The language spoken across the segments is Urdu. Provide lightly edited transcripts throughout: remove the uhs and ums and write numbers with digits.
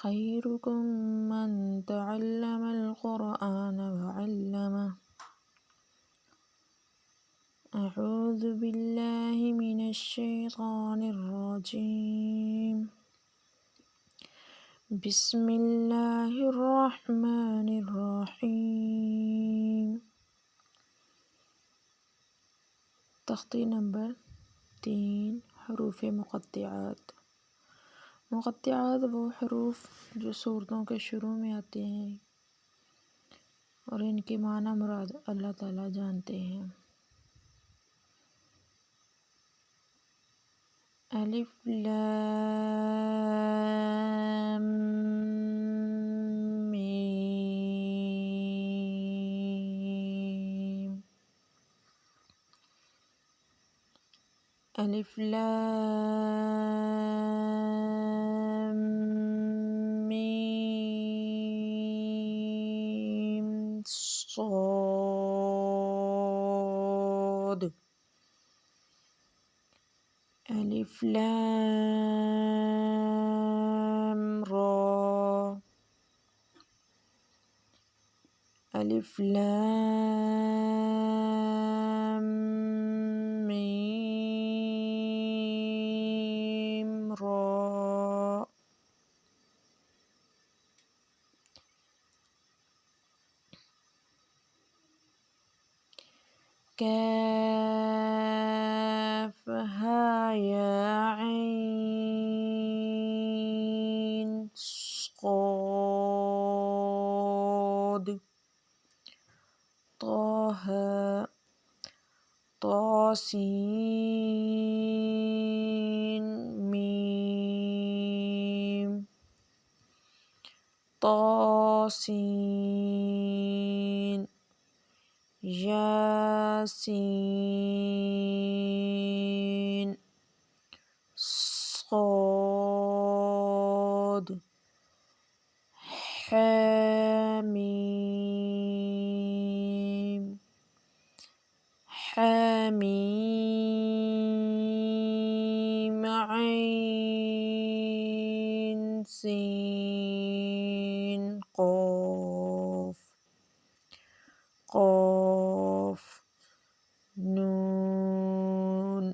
خيركم من تعلم القرآن وعلمه. أعوذ بالله من الشيطان الرجيم. بسم الله الرحمن الرحيم. تخطی نمبر 3، حروف مقطعات۔ مقطعات وہ حروف جو سورتوں کے شروع میں آتے ہیں اور ان کے معنی مراد اللہ تعالیٰ جانتے ہیں۔ الف لام میم۔ الف لام میم صاد۔ الف لام را۔ الف لام میم را۔ کاف ہا یا عین صاد۔ طه طاسین میم طاسین۔ یاسین صاد۔ حامیم حامیم عین سین قاف۔ قاف نون۔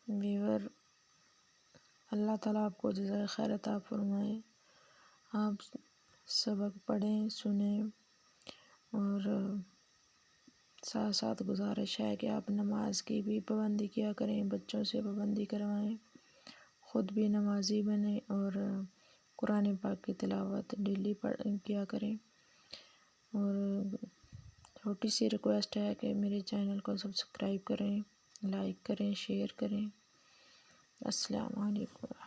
ویور، اللہ تعالیٰ آپ کو جزائے خیر عطا فرمائے۔ آپ سبق پڑھیں، سنیں اور ساتھ ساتھ گزارش ہے کہ آپ نماز کی بھی پابندی کیا کریں، بچوں سے پابندی کروائیں، خود بھی نمازی بنیں اور قرآن پاک کی تلاوت ڈیلی کیا کریں۔ اور چھوٹی سی ریکویسٹ ہے کہ میرے چینل کو سبسکرائب کریں، لائک کریں، شیئر کریں۔ السلام علیکم۔